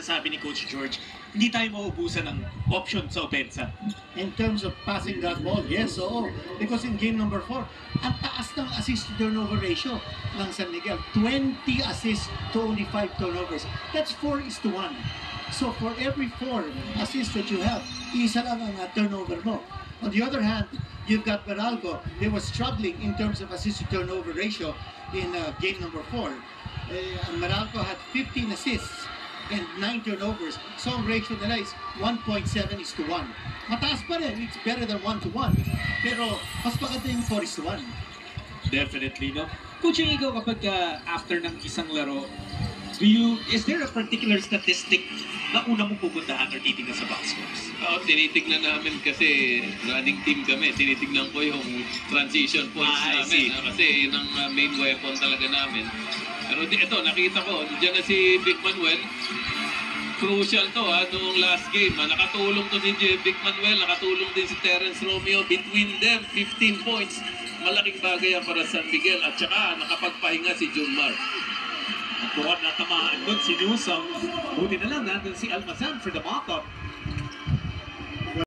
sinasabi ni Coach George, hindi tayo mauubusan ng option sa opensa. In terms of passing that ball, yes, oo. Because in game number 4, ang taas ng assist-to-turnover ratio ng San Miguel. 20 assists to only 5 turnovers. That's 4:1. So for every 4 assists that you have, isa lang ang turnover mo. On the other hand, you've got Meralco. They were struggling in terms of assist-to-turnover ratio in game number 4. Ang Meralco had 15 assists and 9 turnovers. So ang ratio nila is 1.7:1. Mataas pa rin. It's better than 1-1. Pero mas maganda yung 4:1. Definitely, no? Coach, ikaw kapag after ng isang laro, is there a particular statistic na una mong pupuntahan or titignan sa box scores? Oo, tinitignan namin kasi running team kami. Tinitignan ko yung transition points namin. Kasi yun ang main weapon talaga namin. Pero ito, nakita ko, dyan na si Vic Manuel. Crucial to noong last game. Nakatulong to si Vic Manuel, nakatulong din si Terence Romeo. Between them, 15 points. Malaking bagay yan para San Miguel. At saka nakapagpahinga si Junmar. At bukod na tamaan doon si Newsom, buti na lang nandun si Almazan for the mock-up.